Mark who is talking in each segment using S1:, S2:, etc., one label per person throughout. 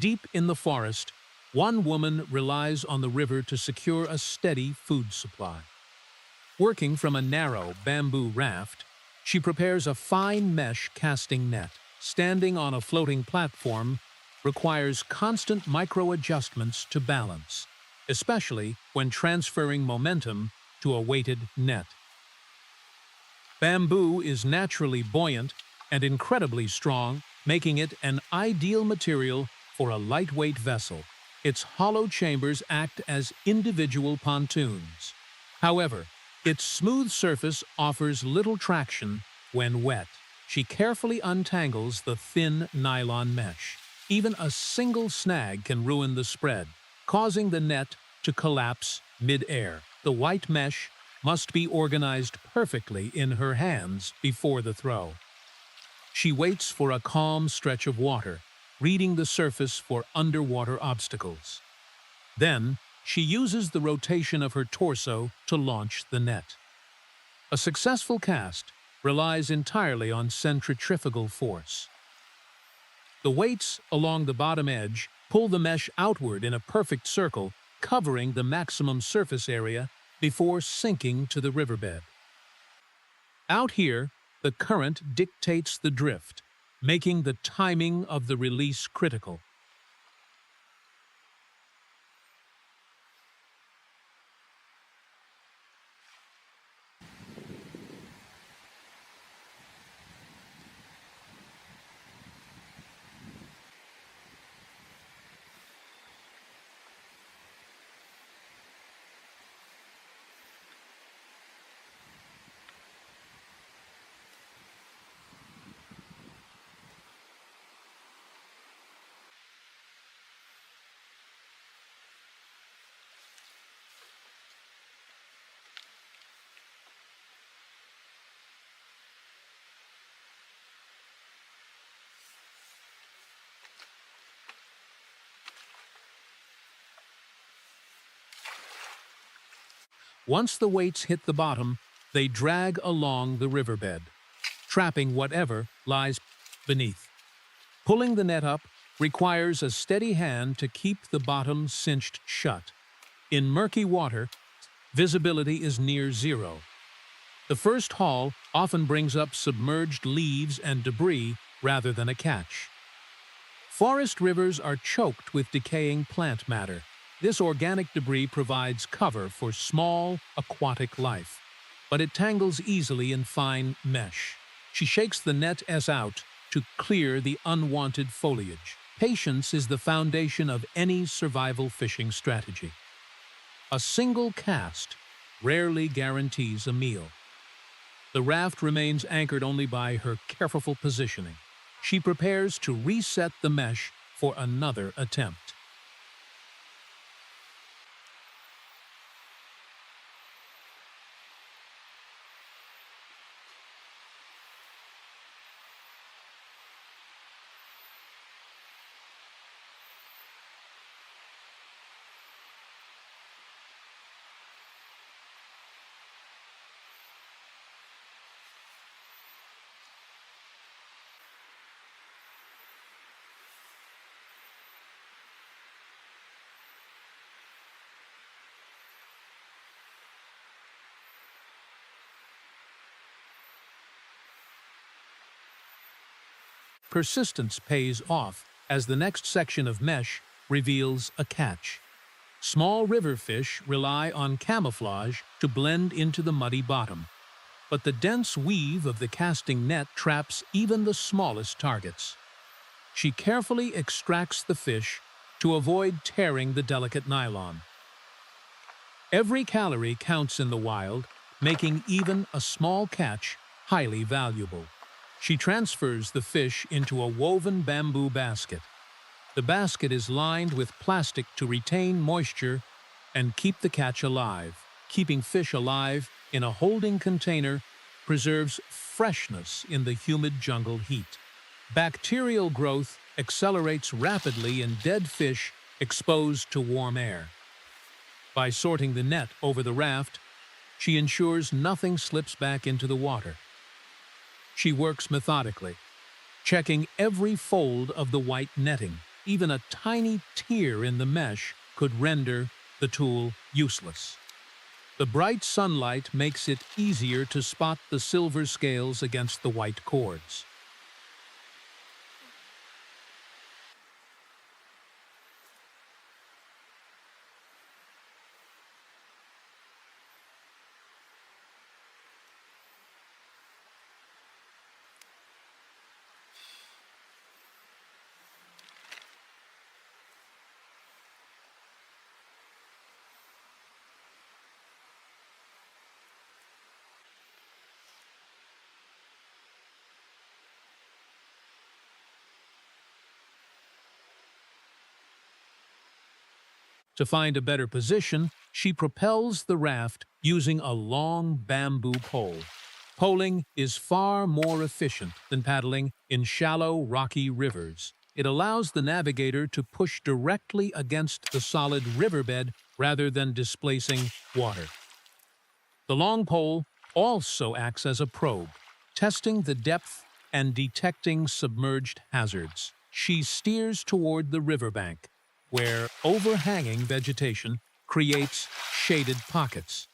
S1: Deep in the forest, one woman relies on the river to secure a steady food supply. Working from a narrow bamboo raft, she prepares a fine mesh casting net. Standing on a floating platform requires constant micro-adjustments to balance, especially when transferring momentum to a weighted net. Bamboo is naturally buoyant and incredibly strong, making it an ideal material for a lightweight vessel. Its hollow chambers act as individual pontoons. However, its smooth surface offers little traction when wet. She carefully untangles the thin nylon mesh. Even a single snag can ruin the spread, causing the net to collapse mid-air. The white mesh must be organized perfectly in her hands before the throw. She waits for a calm stretch of water, reading the surface for underwater obstacles. Then, she uses the rotation of her torso to launch the net. A successful cast relies entirely on centrifugal force. The weights along the bottom edge pull the mesh outward in a perfect circle, covering the maximum surface area before sinking to the riverbed. Out here, the current dictates the drift, making the timing of the release critical. Once the weights hit the bottom, they drag along the riverbed, trapping whatever lies beneath. Pulling the net up requires a steady hand to keep the bottom cinched shut. In murky water, visibility is near zero. The first haul often brings up submerged leaves and debris rather than a catch. Forest rivers are choked with decaying plant matter. This organic debris provides cover for small, aquatic life, but it tangles easily in fine mesh. She shakes the net out to clear the unwanted foliage. Patience is the foundation of any survival fishing strategy. A single cast rarely guarantees a meal. The raft remains anchored only by her careful positioning. She prepares to reset the mesh for another attempt. Persistence pays off as the next section of mesh reveals a catch. Small river fish rely on camouflage to blend into the muddy bottom, but the dense weave of the casting net traps even the smallest targets. She carefully extracts the fish to avoid tearing the delicate nylon. Every calorie counts in the wild, making even a small catch highly valuable. She transfers the fish into a woven bamboo basket. The basket is lined with plastic to retain moisture and keep the catch alive. Keeping fish alive in a holding container preserves freshness in the humid jungle heat. Bacterial growth accelerates rapidly in dead fish exposed to warm air. By sorting the net over the raft, she ensures nothing slips back into the water. She works methodically, checking every fold of the white netting. Even a tiny tear in the mesh could render the tool useless. The bright sunlight makes it easier to spot the silver scales against the white cords. To find a better position, she propels the raft using a long bamboo pole. Poling is far more efficient than paddling in shallow, rocky rivers. It allows the navigator to push directly against the solid riverbed rather than displacing water. The long pole also acts as a probe, testing the depth and detecting submerged hazards. She steers toward the riverbank, where overhanging vegetation creates shaded pockets.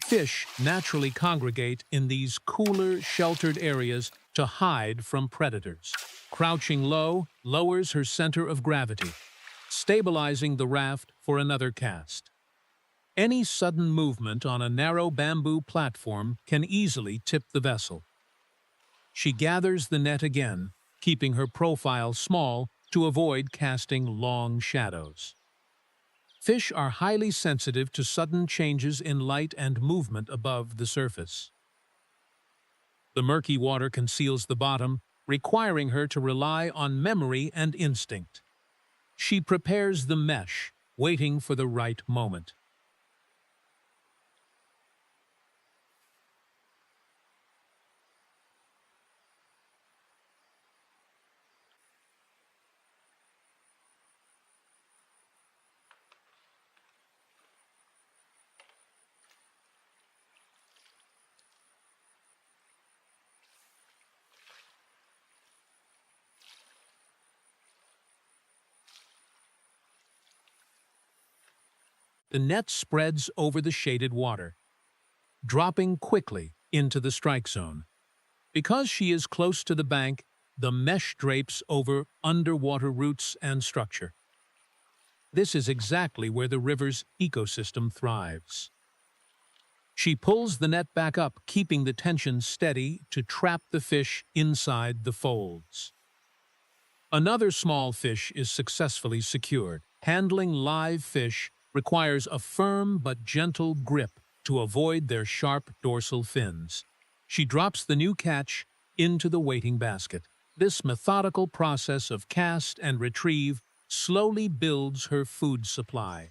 S1: Fish naturally congregate in these cooler, sheltered areas to hide from predators. Crouching low lowers her center of gravity, stabilizing the raft for another cast. Any sudden movement on a narrow bamboo platform can easily tip the vessel. She gathers the net again, keeping her profile small to avoid casting long shadows. Fish are highly sensitive to sudden changes in light and movement above the surface. The murky water conceals the bottom, requiring her to rely on memory and instinct. She prepares the mesh, waiting for the right moment. The net spreads over the shaded water, dropping quickly into the strike zone. Because she is close to the bank, the mesh drapes over underwater roots and structure. This is exactly where the river's ecosystem thrives. She pulls the net back up, keeping the tension steady to trap the fish inside the folds. Another small fish is successfully secured. Handling live fish requires a firm but gentle grip to avoid their sharp dorsal fins. She drops the new catch into the waiting basket. This methodical process of cast and retrieve slowly builds her food supply.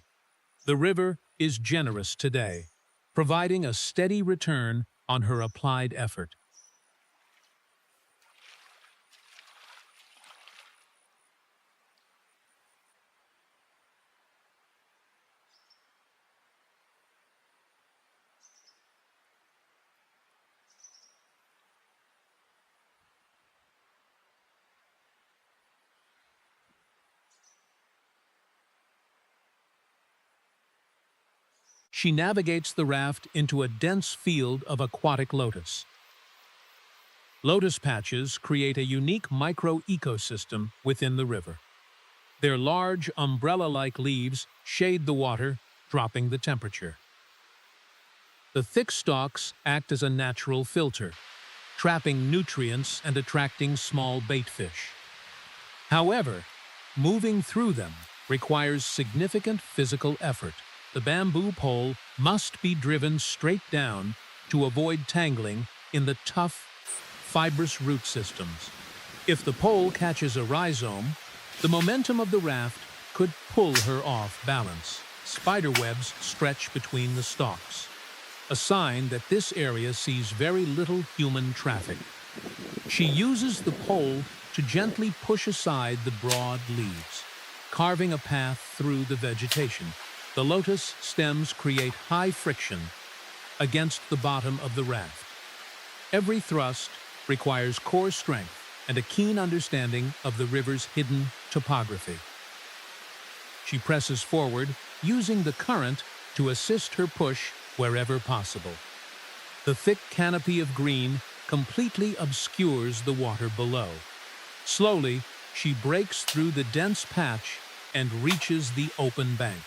S1: The river is generous today, providing a steady return on her applied effort. She navigates the raft into a dense field of aquatic lotus. Lotus patches create a unique micro-ecosystem within the river. Their large, umbrella-like leaves shade the water, dropping the temperature. The thick stalks act as a natural filter, trapping nutrients and attracting small bait fish. However, moving through them requires significant physical effort. The bamboo pole must be driven straight down to avoid tangling in the tough, fibrous root systems. If the pole catches a rhizome, the momentum of the raft could pull her off balance. Spiderwebs stretch between the stalks, a sign that this area sees very little human traffic. She uses the pole to gently push aside the broad leaves, carving a path through the vegetation. The lotus stems create high friction against the bottom of the raft. Every thrust requires core strength and a keen understanding of the river's hidden topography. She presses forward, using the current to assist her push wherever possible. The thick canopy of green completely obscures the water below. Slowly, she breaks through the dense patch and reaches the open bank.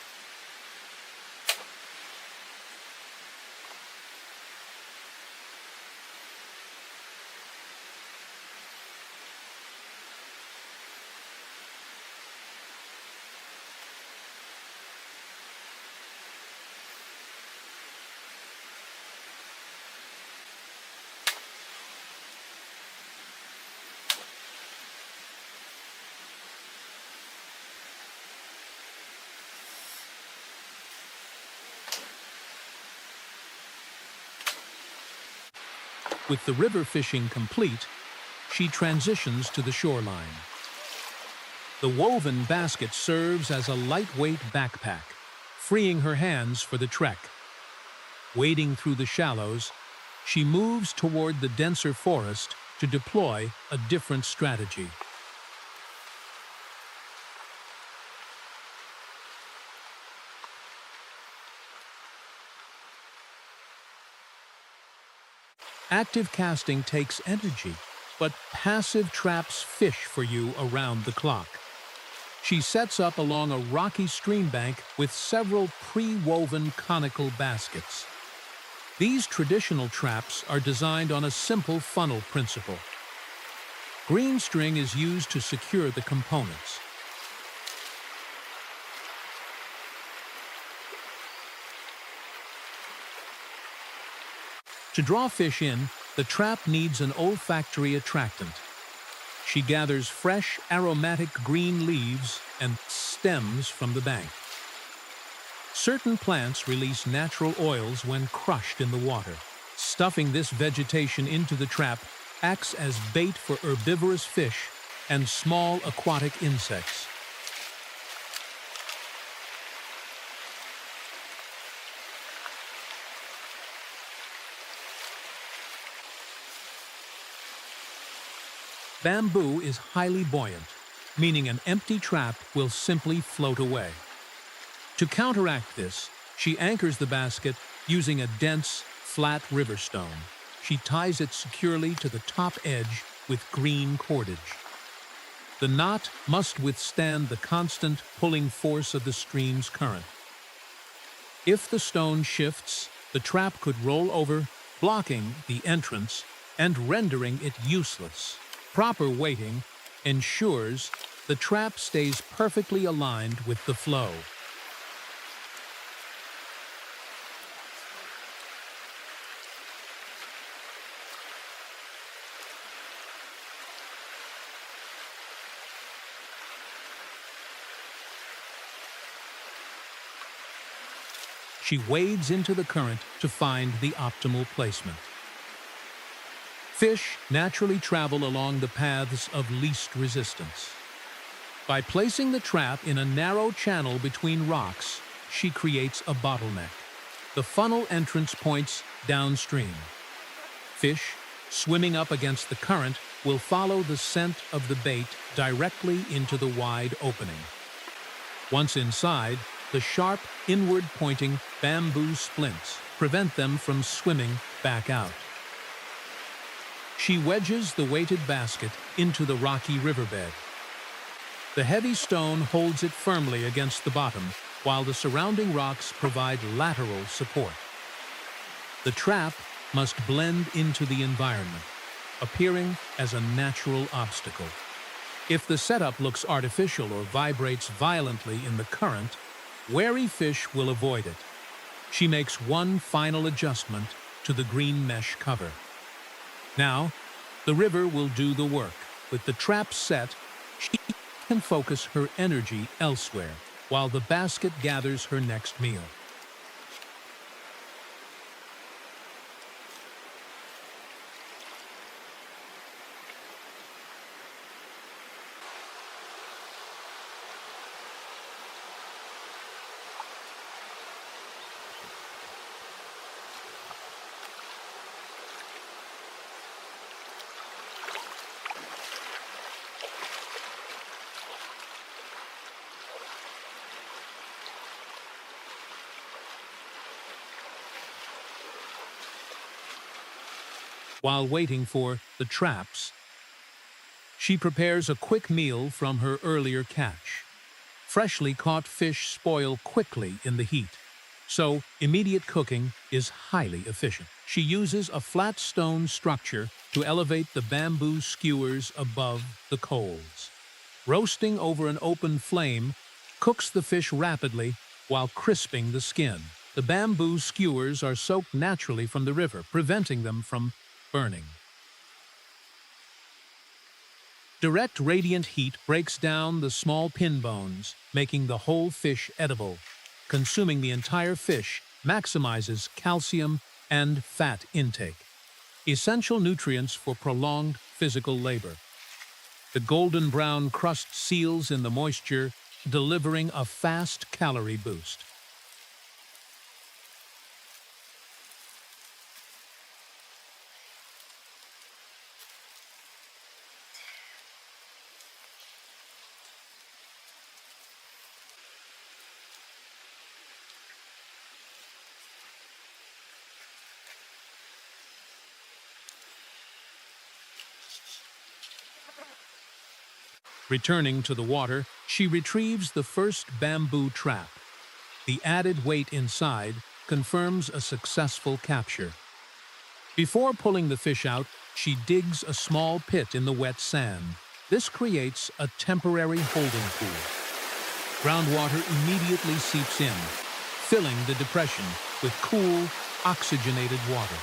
S1: With the river fishing complete, she transitions to the shoreline. The woven basket serves as a lightweight backpack, freeing her hands for the trek. Wading through the shallows, she moves toward the denser forest to deploy a different strategy. Active casting takes energy, but passive traps fish for you around the clock. She sets up along a rocky stream bank with several pre-woven conical baskets. These traditional traps are designed on a simple funnel principle. Green string is used to secure the components. To draw fish in, the trap needs an olfactory attractant. She gathers fresh, aromatic green leaves and stems from the bank. Certain plants release natural oils when crushed in the water. Stuffing this vegetation into the trap acts as bait for herbivorous fish and small aquatic insects. Bamboo is highly buoyant, meaning an empty trap will simply float away. To counteract this, she anchors the basket using a dense, flat river stone. She ties it securely to the top edge with green cordage. The knot must withstand the constant pulling force of the stream's current. If the stone shifts, the trap could roll over, blocking the entrance and rendering it useless. Proper weighting ensures the trap stays perfectly aligned with the flow. She wades into the current to find the optimal placement. Fish naturally travel along the paths of least resistance. By placing the trap in a narrow channel between rocks, she creates a bottleneck. The funnel entrance points downstream. Fish, swimming up against the current, will follow the scent of the bait directly into the wide opening. Once inside, the sharp, inward-pointing bamboo splints prevent them from swimming back out. She wedges the weighted basket into the rocky riverbed. The heavy stone holds it firmly against the bottom, while the surrounding rocks provide lateral support. The trap must blend into the environment, appearing as a natural obstacle. If the setup looks artificial or vibrates violently in the current, wary fish will avoid it. She makes one final adjustment to the green mesh cover. Now, the river will do the work. With the trap set, she can focus her energy elsewhere, while the basket gathers her next meal. While waiting for the traps, she prepares a quick meal from her earlier catch. Freshly caught fish spoil quickly in the heat, so immediate cooking is highly efficient. She uses a flat stone structure to elevate the bamboo skewers above the coals. Roasting over an open flame cooks the fish rapidly while crisping the skin. The bamboo skewers are soaked naturally from the river, preventing them from burning. Direct radiant heat breaks down the small pin bones, making the whole fish edible. Consuming the entire fish maximizes calcium and fat intake, essential nutrients for prolonged physical labor. The golden brown crust seals in the moisture, delivering a fast calorie boost. Returning to the water, she retrieves the first bamboo trap. The added weight inside confirms a successful capture. Before pulling the fish out, she digs a small pit in the wet sand. This creates a temporary holding pool. Groundwater immediately seeps in, filling the depression with cool, oxygenated water.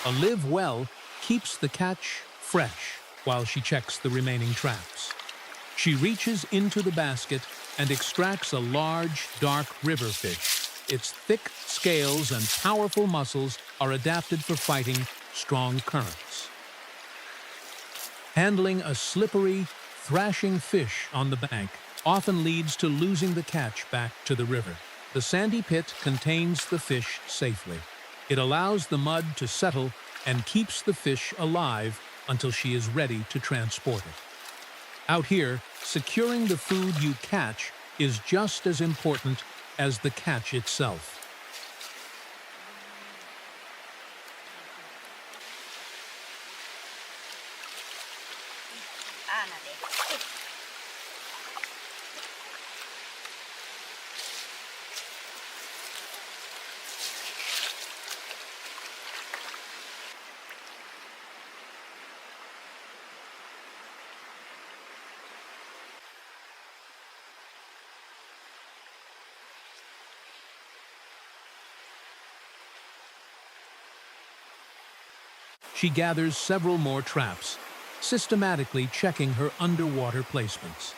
S1: A live well keeps the catch fresh while she checks the remaining traps. She reaches into the basket and extracts a large, dark river fish. Its thick scales and powerful muscles are adapted for fighting strong currents. Handling a slippery, thrashing fish on the bank often leads to losing the catch back to the river. The sandy pit contains the fish safely. It allows the mud to settle and keeps the fish alive until she is ready to transport it. Out here, securing the food you catch is just as important as the catch itself. She gathers several more traps, systematically checking her underwater placements.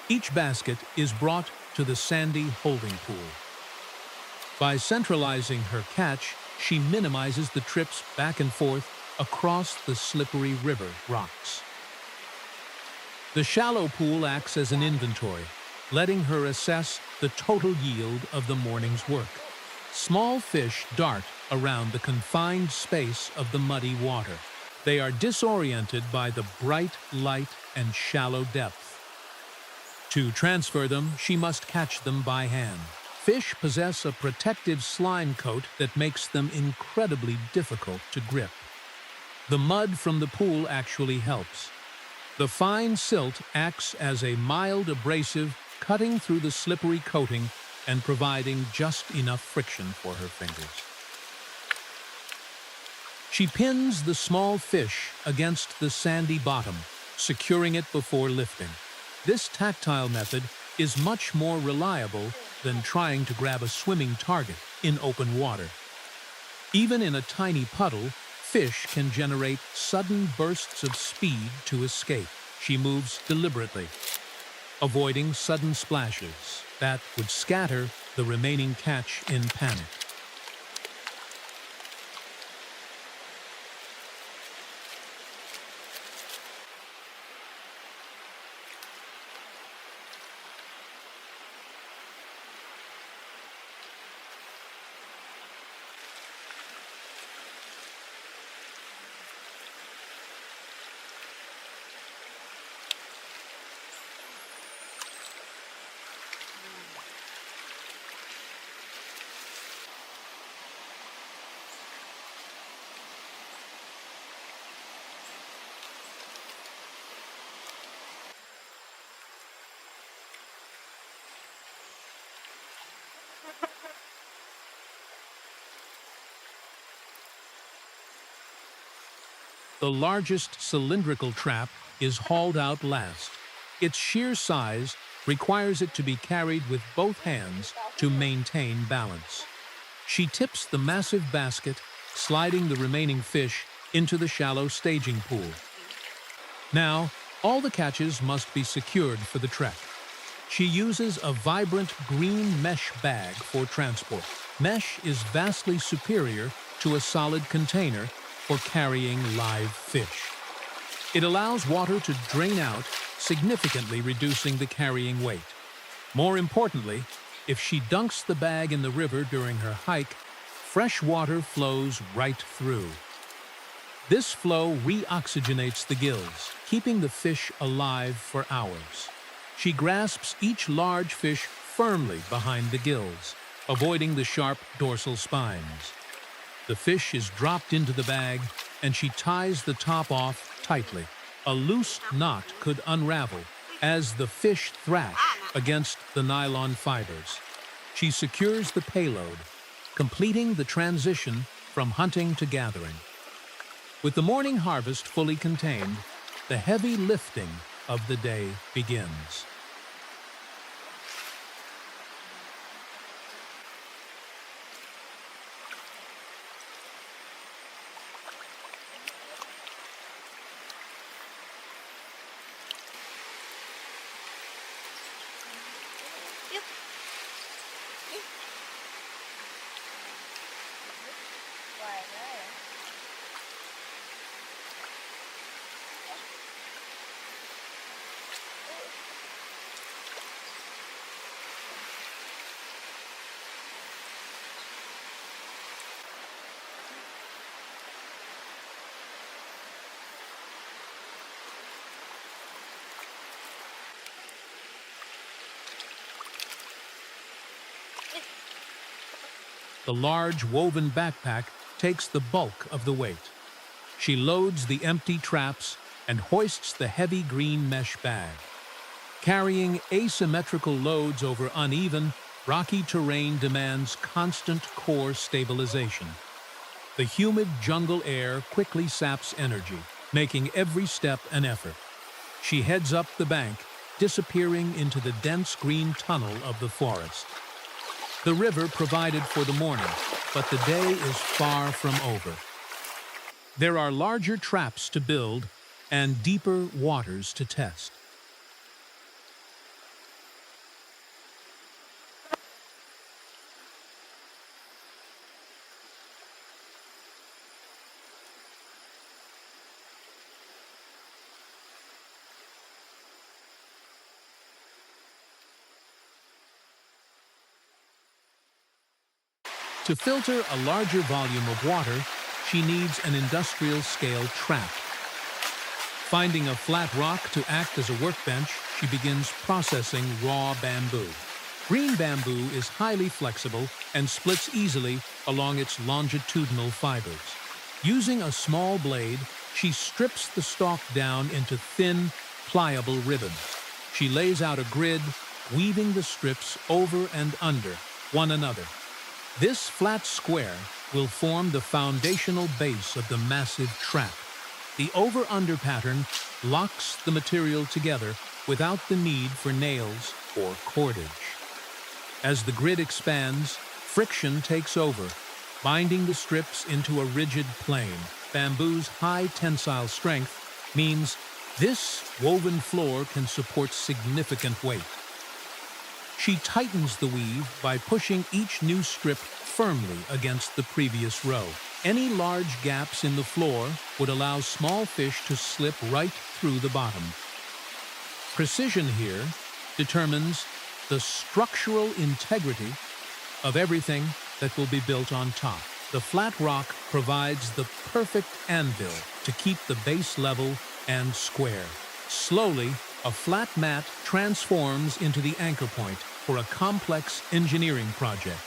S1: Each basket is brought to the sandy holding pool. By centralizing her catch, she minimizes the trips back and forth across the slippery river rocks. The shallow pool acts as an inventory, letting her assess the total yield of the morning's work. Small fish dart around the confined space of the muddy water. They are disoriented by the bright light and shallow depth. To transfer them, she must catch them by hand. Fish possess a protective slime coat that makes them incredibly difficult to grip. The mud from the pool actually helps. The fine silt acts as a mild abrasive, cutting through the slippery coating and providing just enough friction for her fingers. She pins the small fish against the sandy bottom, securing it before lifting. This tactile method is much more reliable than trying to grab a swimming target in open water. Even in a tiny puddle, fish can generate sudden bursts of speed to escape. She moves deliberately, avoiding sudden splashes that would scatter the remaining catch in panic. The largest cylindrical trap is hauled out last. Its sheer size requires it to be carried with both hands to maintain balance. She tips the massive basket, sliding the remaining fish into the shallow staging pool. Now, all the catches must be secured for the trek. She uses a vibrant green mesh bag for transport. Mesh is vastly superior to a solid container for carrying live fish. It allows water to drain out, significantly reducing the carrying weight. More importantly, if she dunks the bag in the river during her hike, fresh water flows right through. This flow reoxygenates the gills, keeping the fish alive for hours. She grasps each large fish firmly behind the gills, avoiding the sharp dorsal spines. The fish is dropped into the bag, and she ties the top off tightly. A loose knot could unravel as the fish thrash against the nylon fibers. She secures the payload, completing the transition from hunting to gathering. With the morning harvest fully contained, the heavy lifting of the day begins. The large woven backpack takes the bulk of the weight. She loads the empty traps and hoists the heavy green mesh bag. Carrying asymmetrical loads over uneven, rocky terrain demands constant core stabilization. The humid jungle air quickly saps energy, making every step an effort. She heads up the bank, disappearing into the dense green tunnel of the forest. The river provided for the morning, but the day is far from over. There are larger traps to build and deeper waters to test. To filter a larger volume of water, she needs an industrial-scale trap. Finding a flat rock to act as a workbench, she begins processing raw bamboo. Green bamboo is highly flexible and splits easily along its longitudinal fibers. Using a small blade, she strips the stalk down into thin, pliable ribbons. She lays out a grid, weaving the strips over and under one another. This flat square will form the foundational base of the massive trap. The over-under pattern locks the material together without the need for nails or cordage. As the grid expands, friction takes over, binding the strips into a rigid plane. Bamboo's high tensile strength means this woven floor can support significant weight. She tightens the weave by pushing each new strip firmly against the previous row. Any large gaps in the floor would allow small fish to slip right through the bottom. Precision here determines the structural integrity of everything that will be built on top. The flat rock provides the perfect anvil to keep the base level and square. Slowly, a flat mat transforms into the anchor point for a complex engineering project.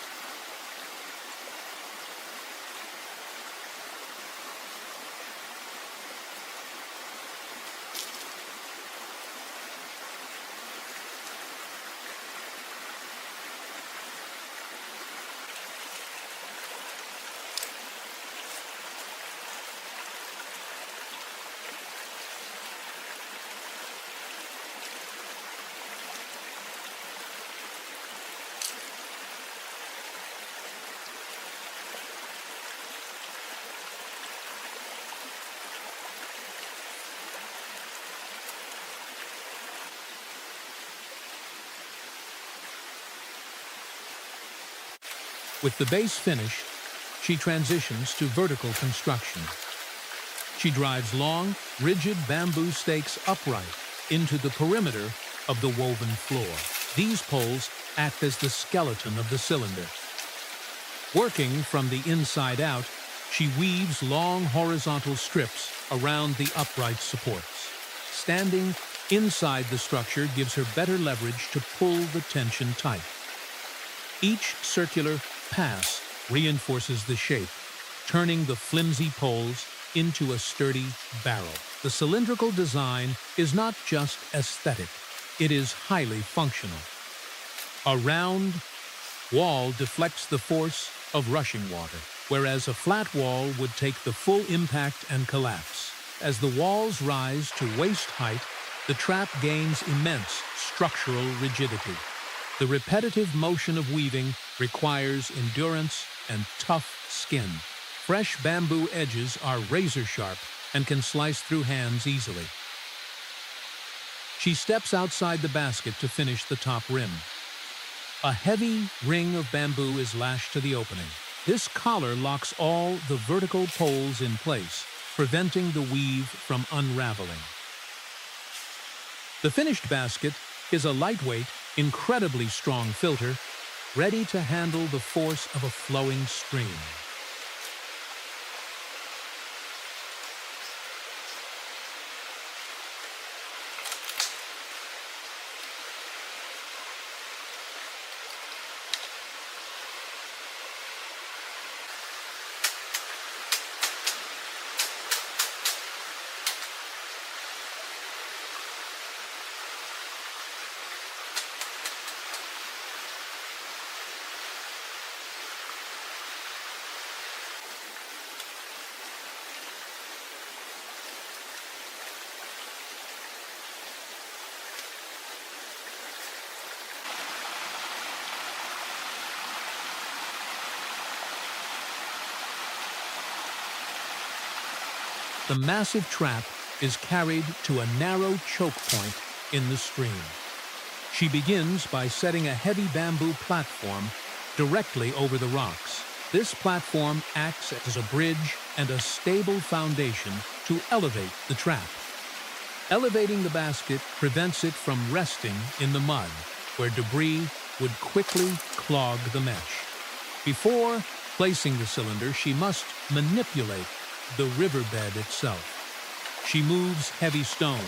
S1: With the base finished, she transitions to vertical construction. She drives long, rigid bamboo stakes upright into the perimeter of the woven floor. These poles act as the skeleton of the cylinder. Working from the inside out, she weaves long horizontal strips around the upright supports. Standing inside the structure gives her better leverage to pull the tension tight. Each circular pass reinforces the shape, turning the flimsy poles into a sturdy barrel. The cylindrical design is not just aesthetic, it is highly functional. A round wall deflects the force of rushing water, whereas a flat wall would take the full impact and collapse. As the walls rise to waist height, the trap gains immense structural rigidity. The repetitive motion of weaving requires endurance and tough skin. Fresh bamboo edges are razor-sharp and can slice through hands easily. She steps outside the basket to finish the top rim. A heavy ring of bamboo is lashed to the opening. This collar locks all the vertical poles in place, preventing the weave from unraveling. The finished basket is a lightweight, incredibly strong filter, ready to handle the force of a flowing stream. The massive trap is carried to a narrow choke point in the stream. She begins by setting a heavy bamboo platform directly over the rocks. This platform acts as a bridge and a stable foundation to elevate the trap. Elevating the basket prevents it from resting in the mud, where debris would quickly clog the mesh. Before placing the cylinder, she must manipulate the riverbed itself. She moves heavy stones,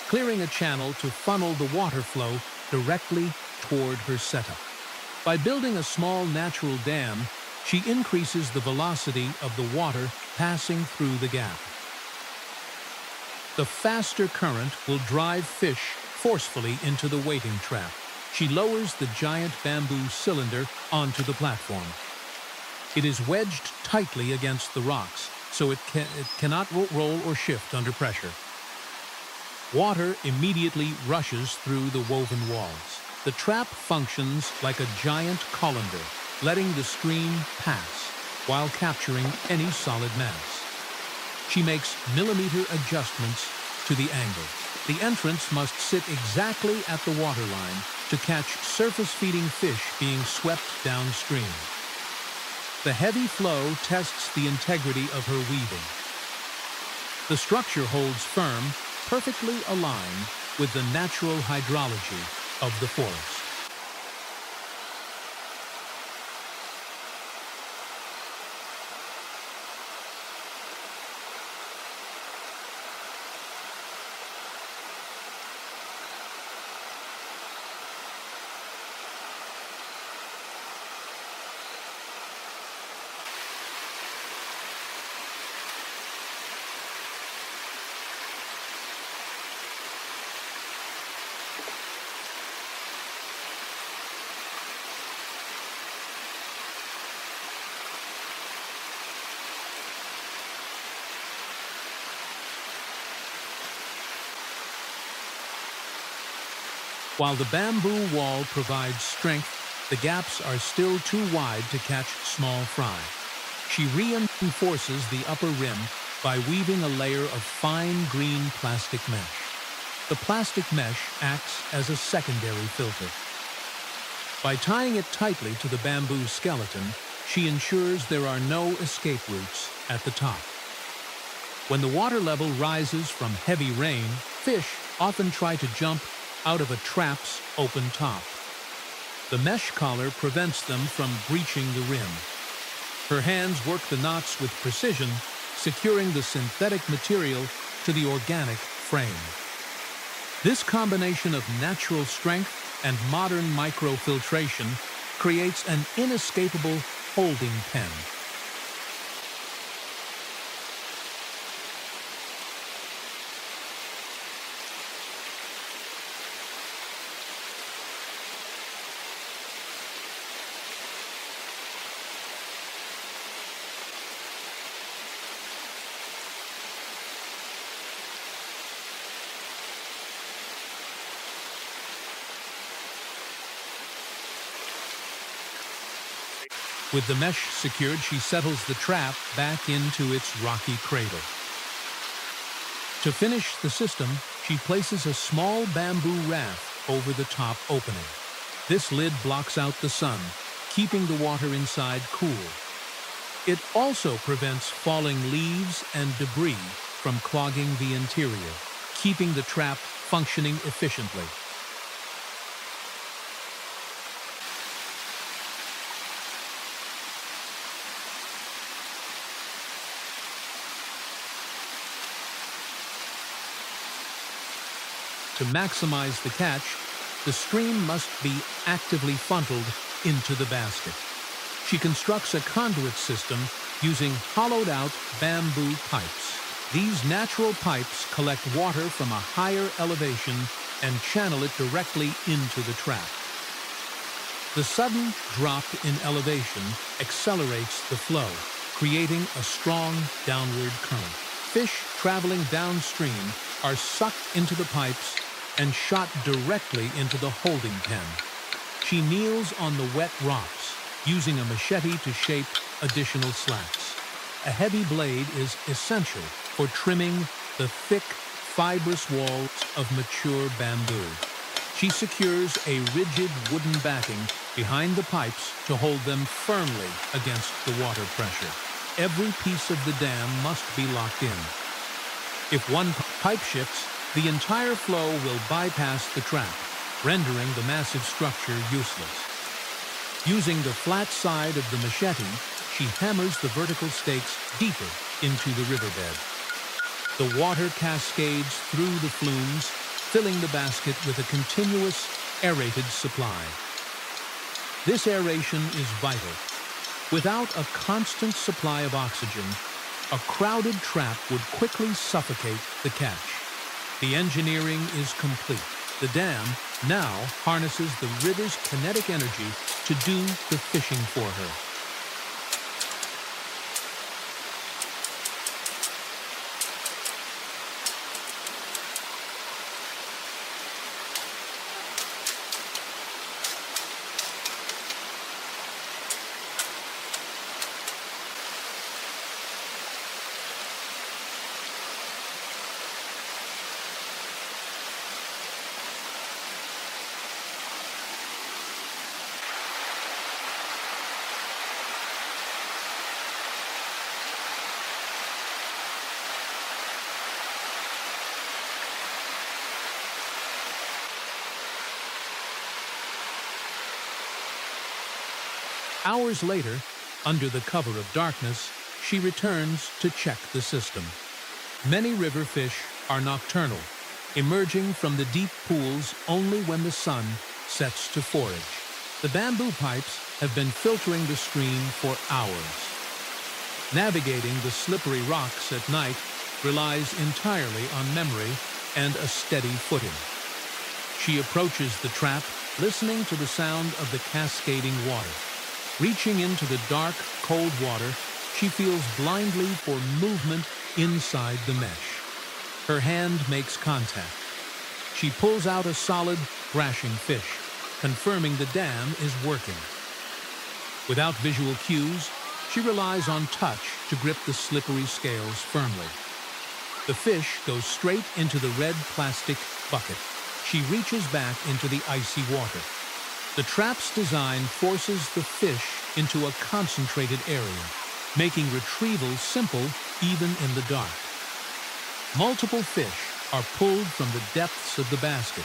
S1: clearing a channel to funnel the water flow directly toward her setup. By building a small natural dam, she increases the velocity of the water passing through the gap. The faster current will drive fish forcefully into the waiting trap. She lowers the giant bamboo cylinder onto the platform. It is wedged tightly against the rocks, so it cannot roll or shift under pressure. Water immediately rushes through the woven walls. The trap functions like a giant colander, letting the stream pass while capturing any solid mass. She makes millimeter adjustments to the angle. The entrance must sit exactly at the waterline to catch surface-feeding fish being swept downstream. The heavy flow tests the integrity of her weaving. The structure holds firm, perfectly aligned with the natural hydrology of the forest. While the bamboo wall provides strength, the gaps are still too wide to catch small fry. She reinforces the upper rim by weaving a layer of fine green plastic mesh. The plastic mesh acts as a secondary filter. By tying it tightly to the bamboo skeleton, she ensures there are no escape routes at the top. When the water level rises from heavy rain, fish often try to jump out of a trap's open top. The mesh collar prevents them from breaching the rim. Her hands work the knots with precision, securing the synthetic material to the organic frame. This combination of natural strength and modern microfiltration creates an inescapable holding pen. With the mesh secured, she settles the trap back into its rocky cradle. To finish the system, she places a small bamboo raft over the top opening. This lid blocks out the sun, keeping the water inside cool. It also prevents falling leaves and debris from clogging the interior, keeping the trap functioning efficiently. To maximize the catch, the stream must be actively funneled into the basket. She constructs a conduit system using hollowed-out bamboo pipes. These natural pipes collect water from a higher elevation and channel it directly into the trap. The sudden drop in elevation accelerates the flow, creating a strong downward current. Fish traveling downstream are sucked into the pipes and shot directly into the holding pen. She kneels on the wet rocks, using a machete to shape additional slats. A heavy blade is essential for trimming the thick, fibrous walls of mature bamboo. She secures a rigid wooden backing behind the pipes to hold them firmly against the water pressure. Every piece of the dam must be locked in. If one pipe shifts, the entire flow will bypass the trap, rendering the massive structure useless. Using the flat side of the machete, she hammers the vertical stakes deeper into the riverbed. The water cascades through the flumes, filling the basket with a continuous, aerated supply. This aeration is vital. Without a constant supply of oxygen, a crowded trap would quickly suffocate the catch. The engineering is complete. The dam now harnesses the river's kinetic energy to do the fishing for her. Hours later, under the cover of darkness, she returns to check the system. Many river fish are nocturnal, emerging from the deep pools only when the sun sets to forage. The bamboo pipes have been filtering the stream for hours. Navigating the slippery rocks at night relies entirely on memory and a steady footing. She approaches the trap, listening to the sound of the cascading water. Reaching into the dark, cold water, she feels blindly for movement inside the mesh. Her hand makes contact. She pulls out a solid, thrashing fish, confirming the dam is working. Without visual cues, she relies on touch to grip the slippery scales firmly. The fish goes straight into the red plastic bucket. She reaches back into the icy water. The trap's design forces the fish into a concentrated area, making retrieval simple even in the dark. Multiple fish are pulled from the depths of the basket.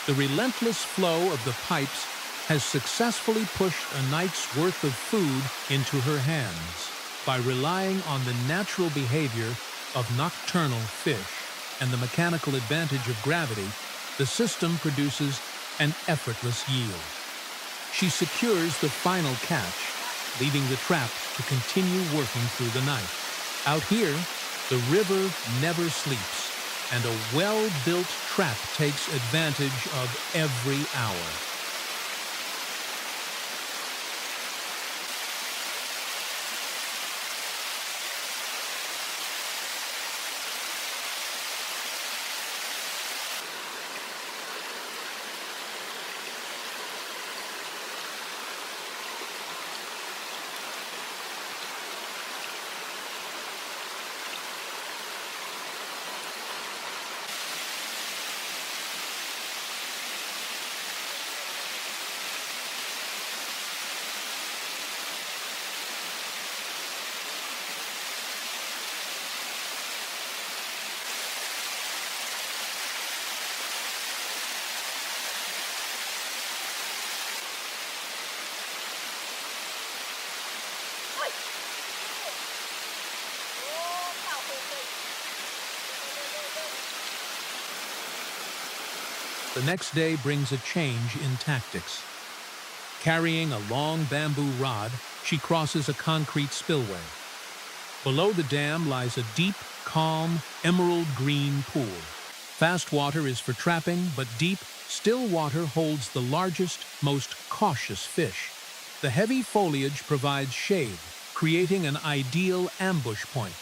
S1: The relentless flow of the pipes has successfully pushed a night's worth of food into her hands. By relying on the natural behavior of nocturnal fish and the mechanical advantage of gravity, the system produces an effortless yield. She secures the final catch, leaving the trap to continue working through the night. Out here, the river never sleeps, and a well-built trap takes advantage of every hour. The next day brings a change in tactics. Carrying a long bamboo rod, she crosses a concrete spillway. Below the dam lies a deep, calm, emerald green pool. Fast water is for trapping, but deep, still water holds the largest, most cautious fish. The heavy foliage provides shade, creating an ideal ambush point.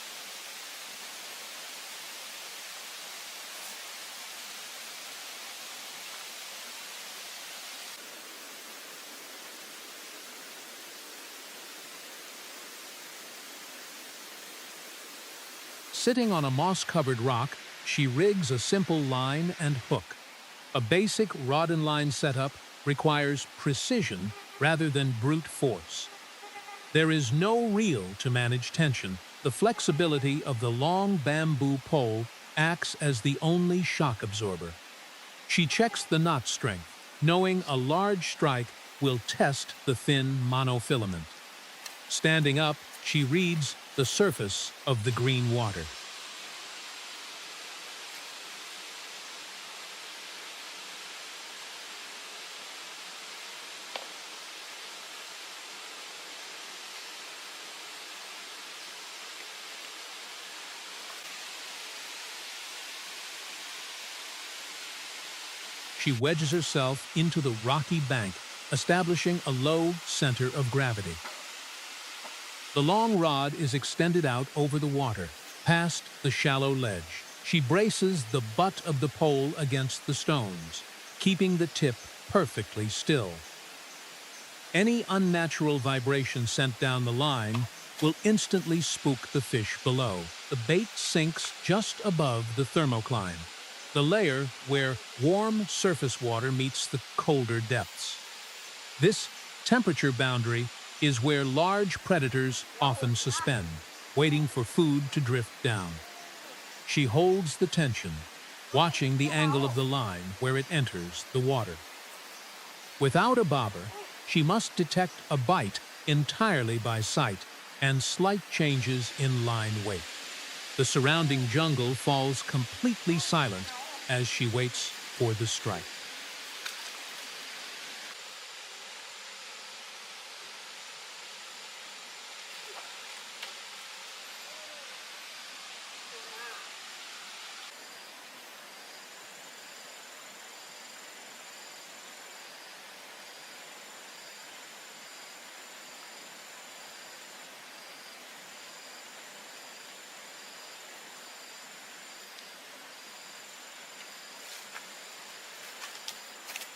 S1: Sitting on a moss-covered rock, she rigs a simple line and hook. A basic rod-and-line setup requires precision rather than brute force. There is no reel to manage tension. The flexibility of the long bamboo pole acts as the only shock absorber. She checks the knot strength, knowing a large strike will test the thin monofilament. Standing up, she reads the surface of the green water. She wedges herself into the rocky bank, establishing a low center of gravity. The long rod is extended out over the water, past the shallow ledge. She braces the butt of the pole against the stones, keeping the tip perfectly still. Any unnatural vibration sent down the line will instantly spook the fish below. The bait sinks just above the thermocline, the layer where warm surface water meets the colder depths. This temperature boundary is where large predators often suspend, waiting for food to drift down. She holds the tension, watching the angle of the line where it enters the water. Without a bobber, she must detect a bite entirely by sight and slight changes in line weight. The surrounding jungle falls completely silent as she waits for the strike.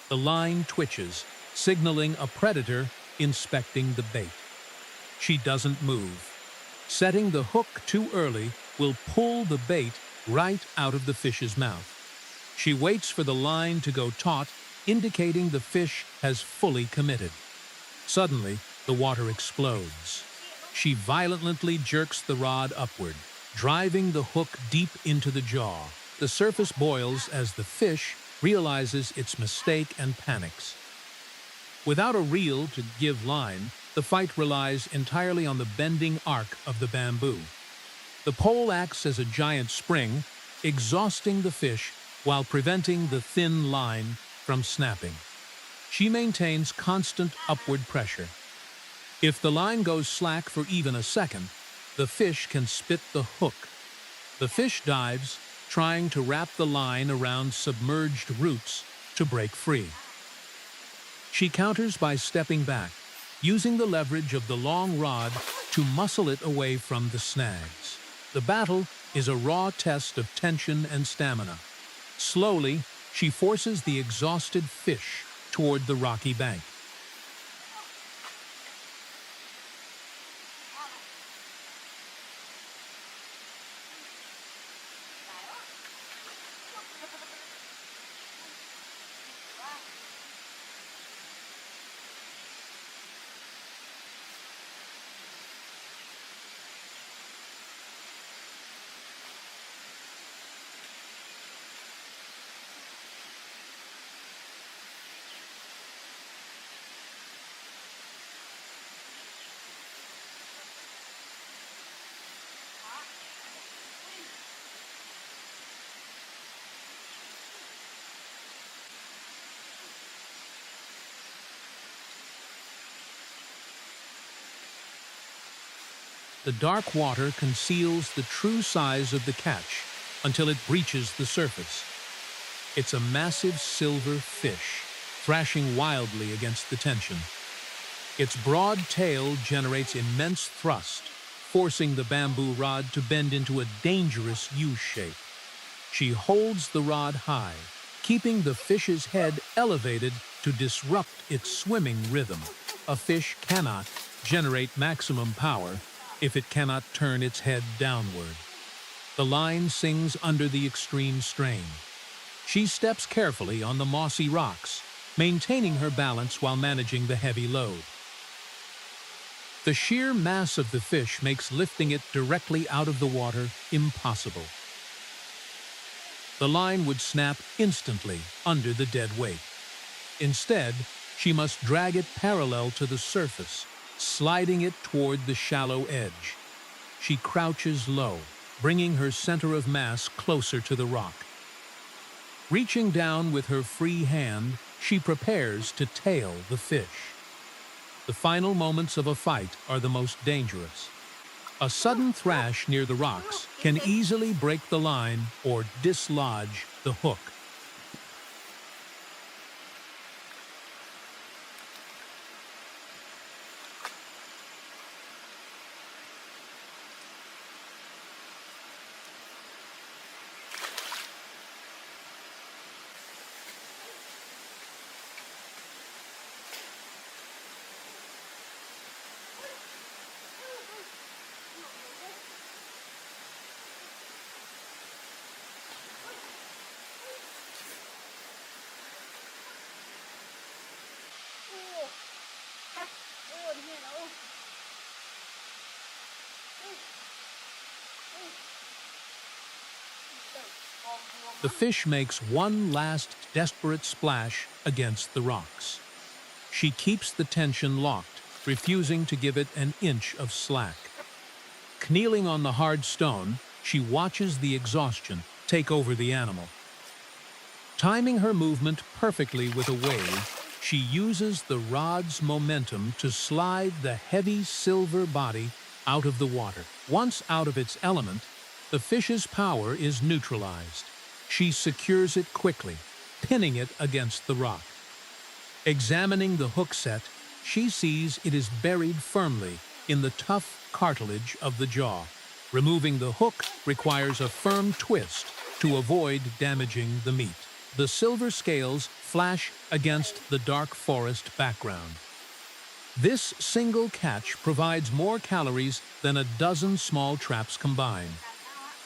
S1: The line twitches, signaling a predator inspecting the bait. She doesn't move. Setting the hook too early will pull the bait right out of the fish's mouth. She waits for the line to go taut indicating the fish has fully committed. Suddenly, the water explodes. She violently jerks the rod upward, driving the hook deep into the jaw. The surface boils as the fish realizes its mistake and panics. Without a reel to give line, the fight relies entirely on the bending arc of the bamboo. The pole acts as a giant spring, exhausting the fish while preventing the thin line from snapping. She maintains constant upward pressure. If the line goes slack for even a second, the fish can spit the hook. The fish dives, trying to wrap the line around submerged roots to break free. She counters by stepping back, using the leverage of the long rod to muscle it away from the snags. The battle is a raw test of tension and stamina. Slowly, she forces the exhausted fish toward the rocky bank. The dark water conceals the true size of the catch until it breaches the surface. It's a massive silver fish, thrashing wildly against the tension. Its broad tail generates immense thrust, forcing the bamboo rod to bend into a dangerous U-shape. She holds the rod high, keeping the fish's head elevated to disrupt its swimming rhythm. A fish cannot generate maximum power if it cannot turn its head downward. The line sings under the extreme strain. She steps carefully on the mossy rocks, maintaining her balance while managing the heavy load. The sheer mass of the fish makes lifting it directly out of the water impossible. The line would snap instantly under the dead weight. Instead, she must drag it parallel to the surface, sliding it toward the shallow edge. She crouches low, bringing her center of mass closer to the rock. Reaching down with her free hand, she prepares to tail the fish. The final moments of a fight are the most dangerous. A sudden thrash near the rocks can easily break the line or dislodge the hook. The fish makes one last desperate splash against the rocks. She keeps the tension locked, refusing to give it an inch of slack. Kneeling on the hard stone, she watches the exhaustion take over the animal. Timing her movement perfectly with a wave, she uses the rod's momentum to slide the heavy silver body out of the water. Once out of its element, the fish's power is neutralized. She secures it quickly, pinning it against the rock. Examining the hook set, she sees it is buried firmly in the tough cartilage of the jaw. Removing the hook requires a firm twist to avoid damaging the meat. The silver scales flash against the dark forest background. This single catch provides more calories than a dozen small traps combined.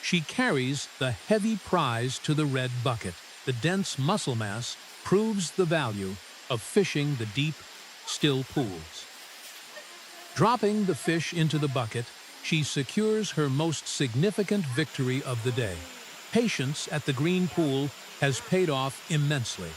S1: She carries the heavy prize to the red bucket. The dense muscle mass proves the value of fishing the deep, still pools. Dropping the fish into the bucket, she secures her most significant victory of the day. Patience at the green pool has paid off immensely.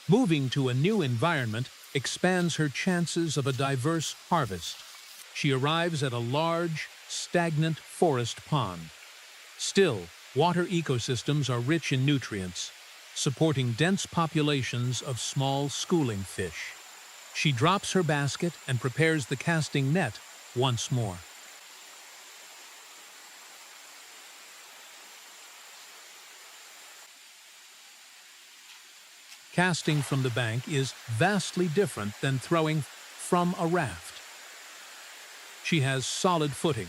S1: Moving to a new environment expands her chances of a diverse harvest. She arrives at a large, stagnant forest pond. Still, water ecosystems are rich in nutrients, supporting dense populations of small schooling fish. She drops her basket and prepares the casting net once more. Casting from the bank is vastly different than throwing from a raft. She has solid footing,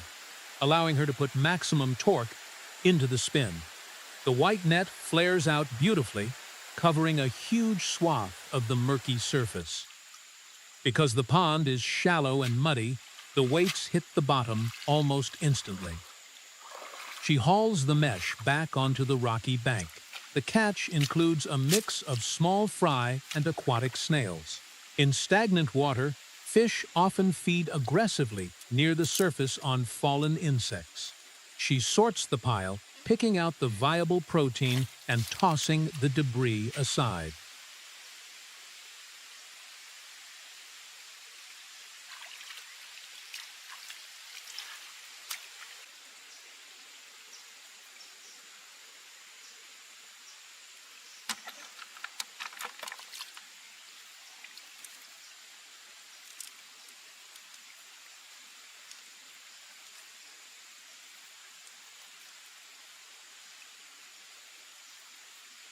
S1: allowing her to put maximum torque into the spin. The white net flares out beautifully, covering a huge swath of the murky surface. Because the pond is shallow and muddy, the weights hit the bottom almost instantly. She hauls the mesh back onto the rocky bank. The catch includes a mix of small fry and aquatic snails. In stagnant water, fish often feed aggressively near the surface on fallen insects. She sorts the pile, picking out the viable protein and tossing the debris aside.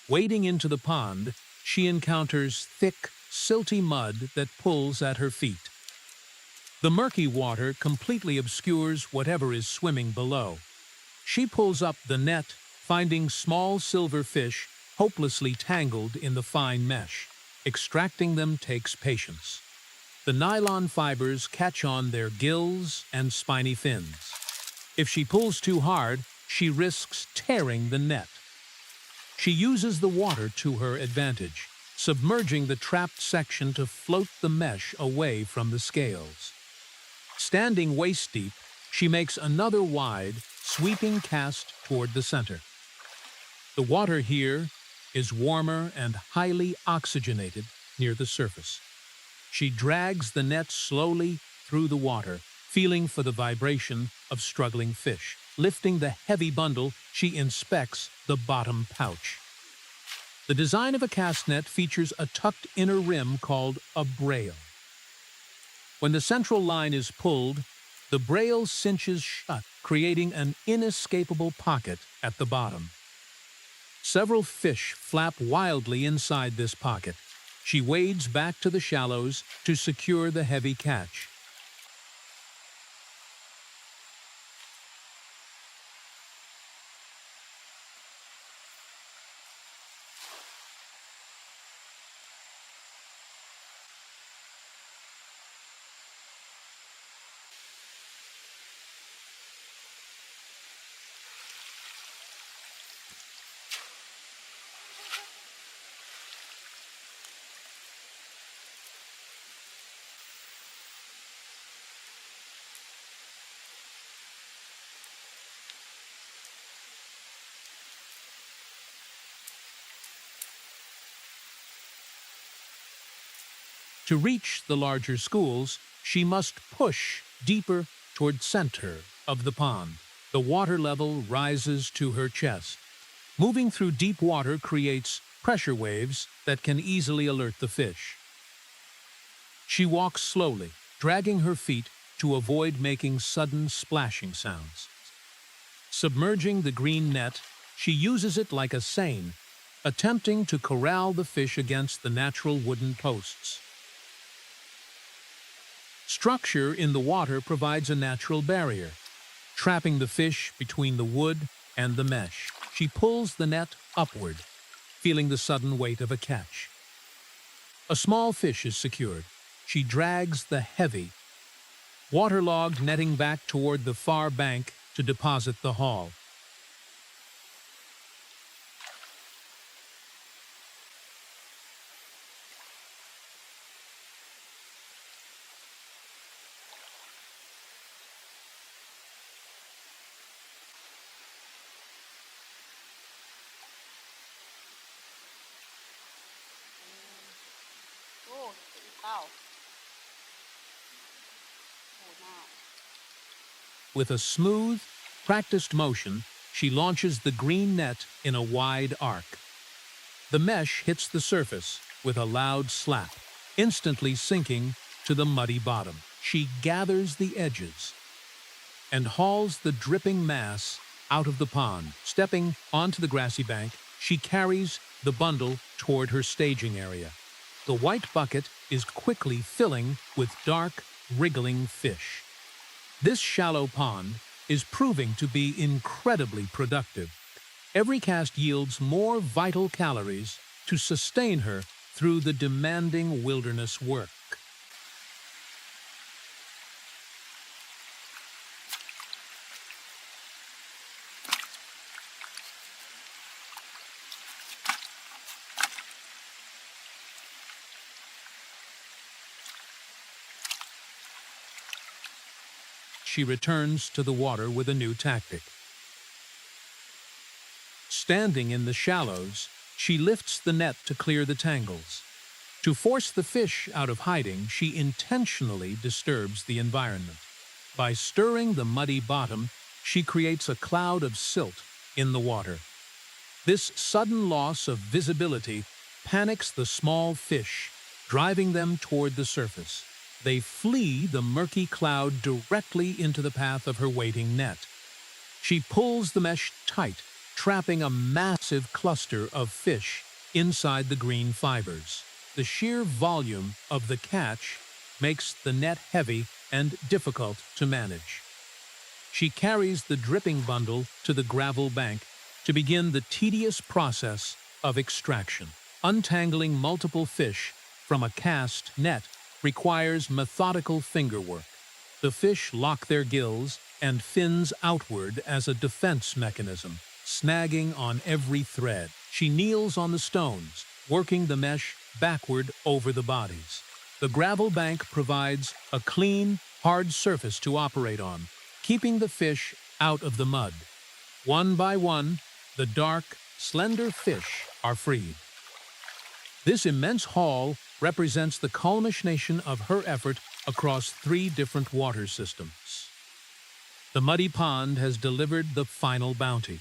S1: Wading into the pond, she encounters thick, silty mud that pulls at her feet. The murky water completely obscures whatever is swimming below. She pulls up the net, finding small silver fish hopelessly tangled in the fine mesh. Extracting them takes patience. The nylon fibers catch on their gills and spiny fins. If she pulls too hard, she risks tearing the net. She uses the water to her advantage, submerging the trapped section to float the mesh away from the scales. Standing waist-deep, she makes another wide, sweeping cast toward the center. The water here is warmer and highly oxygenated near the surface. She drags the net slowly through the water, feeling for the vibration of struggling fish. Lifting the heavy bundle, she inspects the bottom pouch. The design of a cast net features a tucked inner rim called a brail. When the central line is pulled, the brail cinches shut, creating an inescapable pocket at the bottom. Several fish flap wildly inside this pocket. She wades back to the shallows to secure the heavy catch. To reach the larger schools, she must push deeper toward center of the pond. The water level rises to her chest. Moving through deep water creates pressure waves that can easily alert the fish. She walks slowly, dragging her feet to avoid making sudden splashing sounds. Submerging the green net, she uses it like a seine, attempting to corral the fish against the natural wooden posts. Structure in the water provides a natural barrier, trapping the fish between the wood and the mesh. She pulls the net upward, feeling the sudden weight of a catch. A small fish is secured. She drags the heavy, waterlogged netting back toward the far bank to deposit the haul.
S2: Oh, wow. Oh, wow.
S1: With a smooth, practiced motion, she launches the green net in a wide arc. The mesh hits the surface with a loud slap, instantly sinking to the muddy bottom. She gathers the edges and hauls the dripping mass out of the pond. Stepping onto the grassy bank, she carries the bundle toward her staging area. The white bucket is quickly filling with dark, wriggling fish. This shallow pond is proving to be incredibly productive. Every cast yields more vital calories to sustain her through the demanding wilderness work. She returns to the water with a new tactic. Standing in the shallows, she lifts the net to clear the tangles. To force the fish out of hiding, she intentionally disturbs the environment. By stirring the muddy bottom, she creates a cloud of silt in the water. This sudden loss of visibility panics the small fish, driving them toward the surface. They flee the murky cloud directly into the path of her waiting net. She pulls the mesh tight, trapping a massive cluster of fish inside the green fibers. The sheer volume of the catch makes the net heavy and difficult to manage. She carries the dripping bundle to the gravel bank to begin the tedious process of extraction. Untangling multiple fish from a cast net requires methodical fingerwork. The fish lock their gills and fins outward as a defense mechanism, snagging on every thread. She kneels on the stones, working the mesh backward over the bodies. The gravel bank provides a clean, hard surface to operate on, keeping the fish out of the mud. One by one, the dark, slender fish are freed. This immense haul represents the culmination of her effort across 3 different water systems. The muddy pond has delivered the final bounty.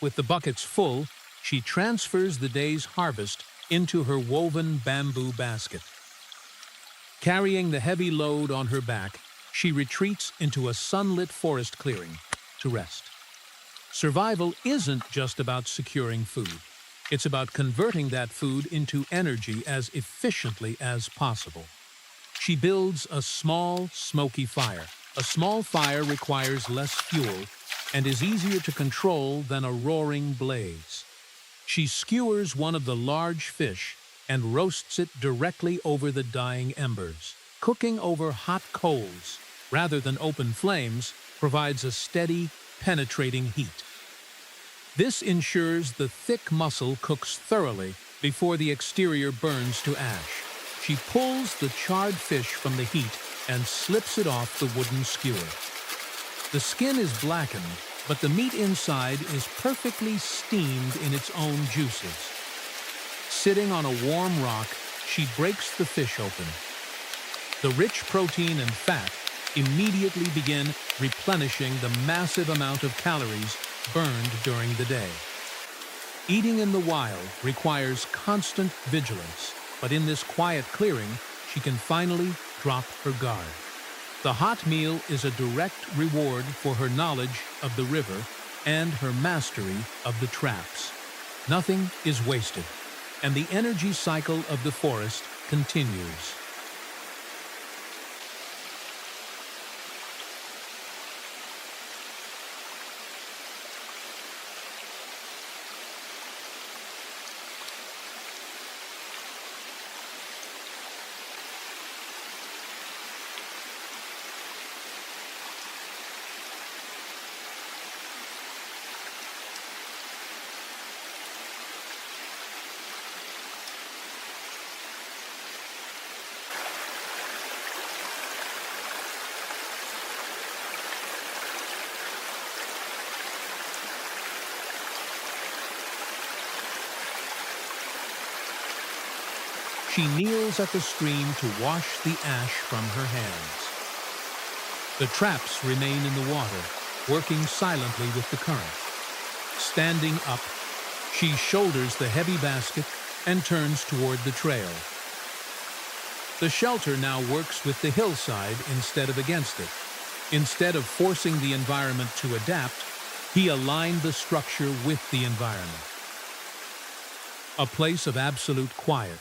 S1: With the buckets full, she transfers the day's harvest into her woven bamboo basket. Carrying the heavy load on her back, she retreats into a sunlit forest clearing to rest. Survival isn't just about securing food. It's about converting that food into energy as efficiently as possible. She builds a small, smoky fire. A small fire requires less fuel and is easier to control than a roaring blaze. She skewers one of the large fish and roasts it directly over the dying embers. Cooking over hot coals, rather than open flames, provides a steady, penetrating heat. This ensures the thick mussel cooks thoroughly before the exterior burns to ash. She pulls the charred fish from the heat and slips it off the wooden skewer. The skin is blackened, but the meat inside is perfectly steamed in its own juices. Sitting on a warm rock, she breaks the fish open. The rich protein and fat immediately begin replenishing the massive amount of calories burned during the day. Eating in the wild requires constant vigilance, but in this quiet clearing, she can finally drop her guard. The hot meal is a direct reward for her knowledge of the river and her mastery of the traps. Nothing is wasted, and the energy cycle of the forest continues. She kneels at the stream to wash the ash from her hands. The traps remain in the water, working silently with the current. Standing up, she shoulders the heavy basket and turns toward the trail. The shelter now works with the hillside instead of against it. Instead of forcing the environment to adapt, he aligned the structure with the environment. A place of absolute quiet,